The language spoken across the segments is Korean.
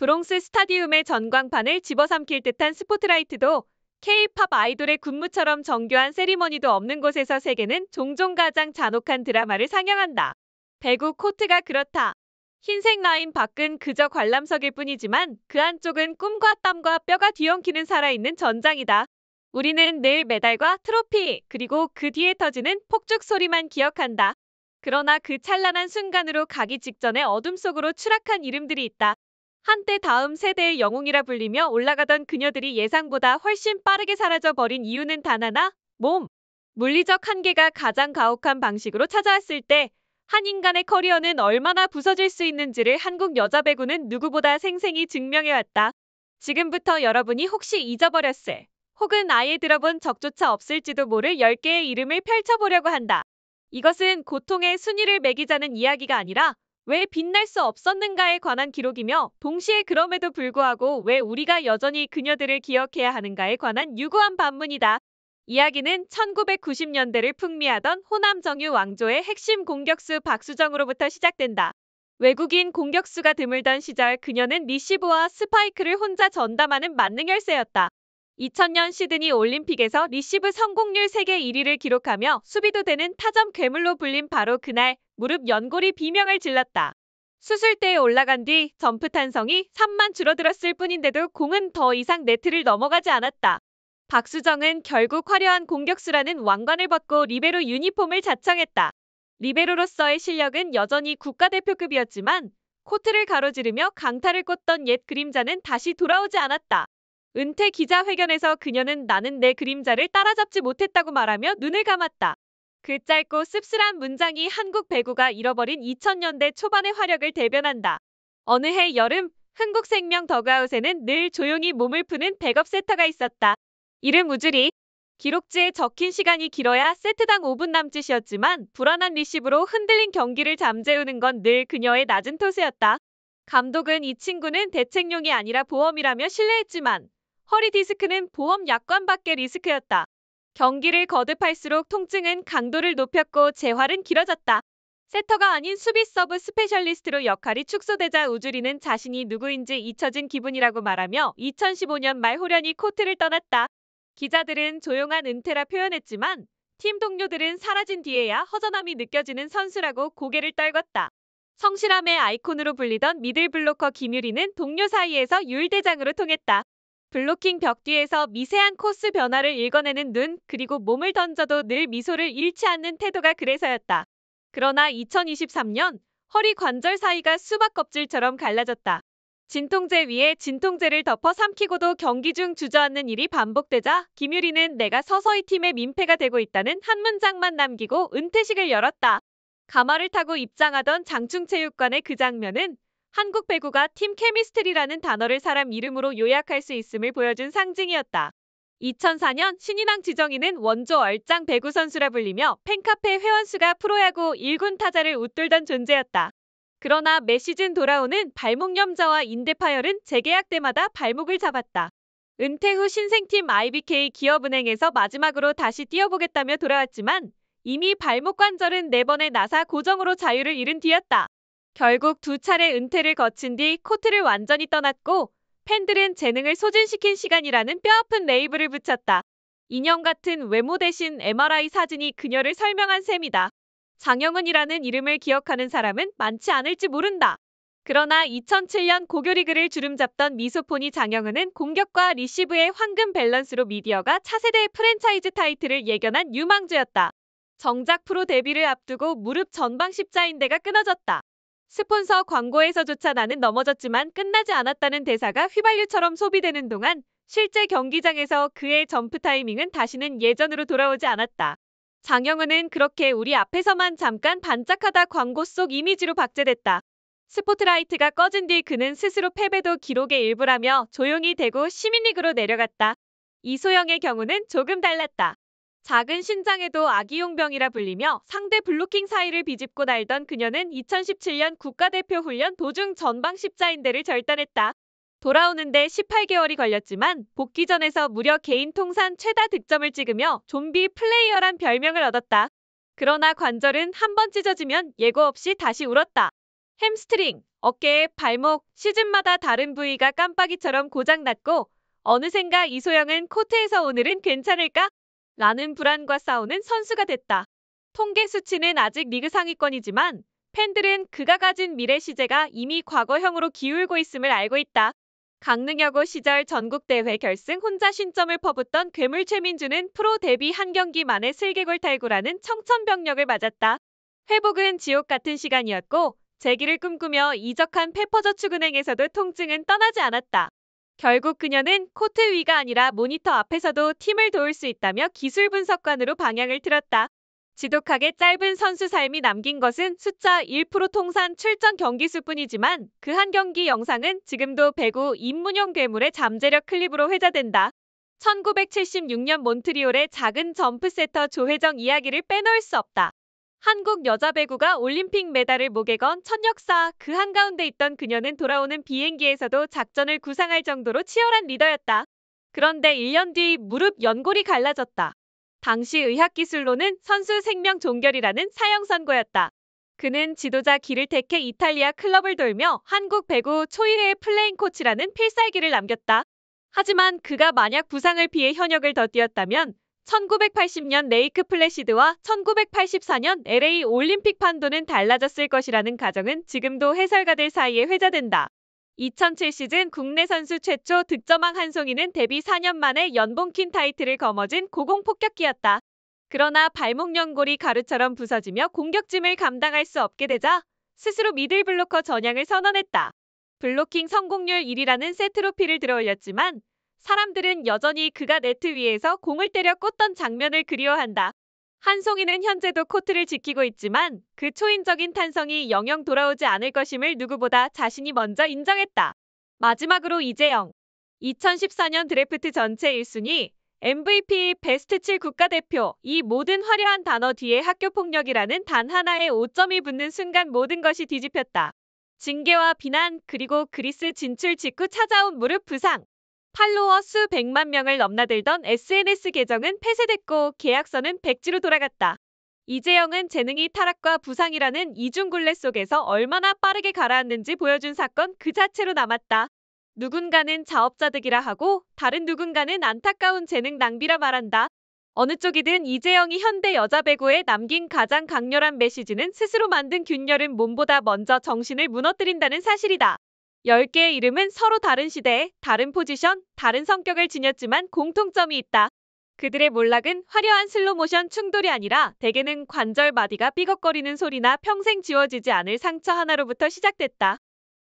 브롱스 스타디움의 전광판을 집어삼킬 듯한 스포트라이트도 K-팝 아이돌의 군무처럼 정교한 세리머니도 없는 곳에서 세계는 종종 가장 잔혹한 드라마를 상영한다. 배구 코트가 그렇다. 흰색 라인 밖은 그저 관람석일 뿐이지만 그 안쪽은 꿈과 땀과 뼈가 뒤엉키는 살아있는 전장이다. 우리는 늘 메달과 트로피, 그리고 그 뒤에 터지는 폭죽 소리만 기억한다. 그러나 그 찬란한 순간으로 가기 직전에 어둠 속으로 추락한 이름들이 있다. 한때 다음 세대의 영웅이라 불리며 올라가던 그녀들이 예상보다 훨씬 빠르게 사라져버린 이유는 단 하나, 몸. 물리적 한계가 가장 가혹한 방식으로 찾아왔을 때 한 인간의 커리어는 얼마나 부서질 수 있는지를 한국 여자 배구는 누구보다 생생히 증명해왔다. 지금부터 여러분이 혹시 잊어버렸을 혹은 아예 들어본 적조차 없을지도 모를 10개의 이름을 펼쳐보려고 한다. 이것은 고통의 순위를 매기자는 이야기가 아니라 왜 빛날 수 없었는가에 관한 기록이며 동시에 그럼에도 불구하고 왜 우리가 여전히 그녀들을 기억해야 하는가에 관한 유구한 반문이다. 이야기는 1990년대를 풍미하던 호남 정유 왕조의 핵심 공격수 박수정으로부터 시작된다. 외국인 공격수가 드물던 시절 그녀는 리시브와 스파이크를 혼자 전담하는 만능 열쇠였다. 2000년 시드니 올림픽에서 리시브 성공률 세계 1위를 기록하며 수비도 되는 타점 괴물로 불린 바로 그날 무릎 연골이 비명을 질렀다. 수술대에 올라간 뒤 점프 탄성이 3만 줄어들었을 뿐인데도 공은 더 이상 네트를 넘어가지 않았다. 박수정은 결국 화려한 공격수라는 왕관을 벗고 리베로 유니폼을 자청했다. 리베로로서의 실력은 여전히 국가대표급이었지만 코트를 가로지르며 강타를 꽂던 옛 그림자는 다시 돌아오지 않았다. 은퇴 기자회견에서 그녀는 나는 내 그림자를 따라잡지 못했다고 말하며 눈을 감았다. 그 짧고 씁쓸한 문장이 한국 배구가 잃어버린 2000년대 초반의 화력을 대변한다. 어느 해 여름, 흥국생명 더그아웃에는 늘 조용히 몸을 푸는 백업 세터가 있었다. 이름 우주리. 기록지에 적힌 시간이 길어야 세트당 5분 남짓이었지만 불안한 리시브로 흔들린 경기를 잠재우는 건 늘 그녀의 낮은 토스였다. 감독은 이 친구는 대책용이 아니라 보험이라며 신뢰했지만 허리 디스크는 보험 약관밖에 리스크였다. 경기를 거듭할수록 통증은 강도를 높였고 재활은 길어졌다. 세터가 아닌 수비 서브 스페셜리스트로 역할이 축소되자 우주리는 자신이 누구인지 잊혀진 기분이라고 말하며 2015년 말 호련히 코트를 떠났다. 기자들은 조용한 은퇴라 표현했지만 팀 동료들은 사라진 뒤에야 허전함이 느껴지는 선수라고 고개를 떨궜다. 성실함의 아이콘으로 불리던 미들블로커 김유리는 동료 사이에서 율대장으로 통했다. 블로킹 벽 뒤에서 미세한 코스 변화를 읽어내는 눈, 그리고 몸을 던져도 늘 미소를 잃지 않는 태도가 그래서였다. 그러나 2023년 허리 관절 사이가 수박 껍질처럼 갈라졌다. 진통제 위에 진통제를 덮어 삼키고도 경기 중 주저앉는 일이 반복되자 김유리는 내가 서서히 팀의 민폐가 되고 있다는 한 문장만 남기고 은퇴식을 열었다. 가마를 타고 입장하던 장충체육관의 그 장면은 한국 배구가 팀 케미스트리라는 단어를 사람 이름으로 요약할 수 있음을 보여준 상징이었다. 2004년 신인왕 지정이는 원조 얼짱 배구 선수라 불리며 팬카페 회원수가 프로야구 1군 타자를 웃돌던 존재였다. 그러나 매 시즌 돌아오는 발목 염좌와 인대 파열은 재계약 때마다 발목을 잡았다. 은퇴 후 신생팀 IBK 기업은행에서 마지막으로 다시 뛰어보겠다며 돌아왔지만 이미 발목 관절은 4번의 나사 고정으로 자유를 잃은 뒤였다. 결국 2차례 은퇴를 거친 뒤 코트를 완전히 떠났고 팬들은 재능을 소진시킨 시간이라는 뼈아픈 레이블을 붙였다. 인형 같은 외모 대신 MRI 사진이 그녀를 설명한 셈이다. 장영은이라는 이름을 기억하는 사람은 많지 않을지 모른다. 그러나 2007년 고교리그를 주름잡던 미소포니 장영은은 공격과 리시브의 황금 밸런스로 미디어가 차세대의 프랜차이즈 타이틀을 예견한 유망주였다. 정작 프로 데뷔를 앞두고 무릎 전방 십자인대가 끊어졌다. 스폰서 광고에서조차 나는 넘어졌지만 끝나지 않았다는 대사가 휘발유처럼 소비되는 동안 실제 경기장에서 그의 점프 타이밍은 다시는 예전으로 돌아오지 않았다. 장영은은 그렇게 우리 앞에서만 잠깐 반짝하다 광고 속 이미지로 박제됐다. 스포트라이트가 꺼진 뒤 그는 스스로 패배도 기록의 일부라며 조용히 대구 시민리그로 내려갔다. 이소영의 경우는 조금 달랐다. 작은 신장에도 아기용병이라 불리며 상대 블로킹 사이를 비집고 날던 그녀는 2017년 국가대표 훈련 도중 전방 십자인대를 절단했다. 돌아오는데 18개월이 걸렸지만 복귀전에서 무려 개인 통산 최다 득점을 찍으며 좀비 플레이어란 별명을 얻었다. 그러나 관절은 한 번 찢어지면 예고 없이 다시 울었다. 햄스트링, 어깨, 발목, 시즌마다 다른 부위가 깜빡이처럼 고장났고 어느샌가 이소영은 코트에서 오늘은 괜찮을까? 라는 불안과 싸우는 선수가 됐다. 통계 수치는 아직 리그 상위권이지만 팬들은 그가 가진 미래 시제가 이미 과거형으로 기울고 있음을 알고 있다. 강릉여고 시절 전국대회 결승 혼자 신점을 퍼붓던 괴물 최민주는 프로 데뷔 한 경기 만에 슬개골 탈구라는 청천벽력을 맞았다. 회복은 지옥 같은 시간이었고 재기를 꿈꾸며 이적한 페퍼저축은행에서도 통증은 떠나지 않았다. 결국 그녀는 코트 위가 아니라 모니터 앞에서도 팀을 도울 수 있다며 기술 분석관으로 방향을 틀었다. 지독하게 짧은 선수 삶이 남긴 것은 숫자 1% 통산 출전 경기수뿐이지만 그 한 경기 영상은 지금도 배구 입문용 괴물의 잠재력 클립으로 회자된다. 1976년 몬트리올의 작은 점프세터 조혜정 이야기를 빼놓을 수 없다. 한국 여자 배구가 올림픽 메달을 목에 건 첫 역사 그 한가운데 있던 그녀는 돌아오는 비행기에서도 작전을 구상할 정도로 치열한 리더였다. 그런데 1년 뒤 무릎 연골이 갈라졌다. 당시 의학기술로는 선수 생명 종결이라는 사형 선고였다. 그는 지도자 길을 택해 이탈리아 클럽을 돌며 한국 배구 초일의 플레잉 코치라는 필살기를 남겼다. 하지만 그가 만약 부상을 피해 현역을 더 뛰었다면 1980년 레이크 플래시드와 1984년 LA 올림픽 판도는 달라졌을 것이라는 가정은 지금도 해설가들 사이에 회자된다. 2007 시즌 국내 선수 최초 득점왕 한송이는 데뷔 4년 만에 연봉킨 타이틀을 거머쥔 고공폭격기였다. 그러나 발목 연골이 가루처럼 부서지며 공격짐을 감당할 수 없게 되자 스스로 미들 블로커 전향을 선언했다. 블로킹 성공률 1위라는 새 트로피를 들어올렸지만 사람들은 여전히 그가 네트 위에서 공을 때려 꽂던 장면을 그리워한다. 한송이는 현재도 코트를 지키고 있지만 그 초인적인 탄성이 영영 돌아오지 않을 것임을 누구보다 자신이 먼저 인정했다. 마지막으로 이재영. 2014년 드래프트 전체 1순위, MVP, 베스트 7 국가대표, 이 모든 화려한 단어 뒤에 학교폭력이라는 단 하나의 오점이 붙는 순간 모든 것이 뒤집혔다. 징계와 비난, 그리고 그리스 진출 직후 찾아온 무릎 부상. 팔로워 수 100만 명을 넘나들던 SNS 계정은 폐쇄됐고 계약서는 백지로 돌아갔다. 이재영은 재능이 타락과 부상이라는 이중굴레 속에서 얼마나 빠르게 가라앉는지 보여준 사건 그 자체로 남았다. 누군가는 자업자득이라 하고 다른 누군가는 안타까운 재능 낭비라 말한다. 어느 쪽이든 이재영이 현대 여자 배구에 남긴 가장 강렬한 메시지는 스스로 만든 균열은 몸보다 먼저 정신을 무너뜨린다는 사실이다. 10개의 이름은 서로 다른 시대에, 다른 포지션, 다른 성격을 지녔지만 공통점이 있다. 그들의 몰락은 화려한 슬로모션 충돌이 아니라 대개는 관절 마디가 삐걱거리는 소리나 평생 지워지지 않을 상처 하나로부터 시작됐다.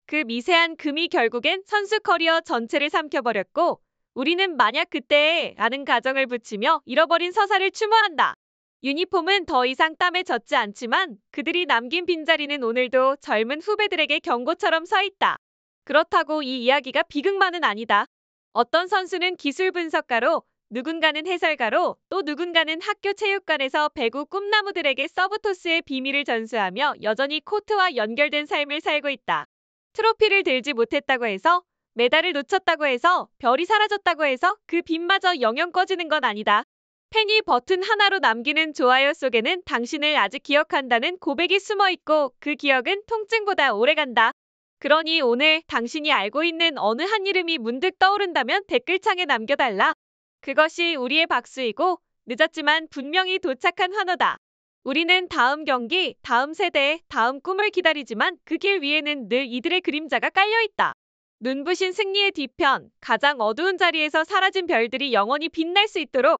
그 미세한 금이 결국엔 선수 커리어 전체를 삼켜버렸고 우리는 만약 그때에 라는 가정을 붙이며 잃어버린 서사를 추모한다. 유니폼은 더 이상 땀에 젖지 않지만 그들이 남긴 빈자리는 오늘도 젊은 후배들에게 경고처럼 서 있다. 그렇다고 이 이야기가 비극만은 아니다. 어떤 선수는 기술 분석가로, 누군가는 해설가로, 또 누군가는 학교 체육관에서 배구 꿈나무들에게 서브토스의 비밀을 전수하며 여전히 코트와 연결된 삶을 살고 있다. 트로피를 들지 못했다고 해서, 메달을 놓쳤다고 해서, 별이 사라졌다고 해서 그 빛마저 영영 꺼지는 건 아니다. 팬이 버튼 하나로 남기는 좋아요 속에는 당신을 아직 기억한다는 고백이 숨어있고 그 기억은 통증보다 오래간다. 그러니 오늘 당신이 알고 있는 어느 한 이름이 문득 떠오른다면 댓글창에 남겨달라. 그것이 우리의 박수이고 늦었지만 분명히 도착한 환호다. 우리는 다음 경기, 다음 세대, 다음 꿈을 기다리지만 그 길 위에는 늘 이들의 그림자가 깔려있다. 눈부신 승리의 뒤편, 가장 어두운 자리에서 사라진 별들이 영원히 빛날 수 있도록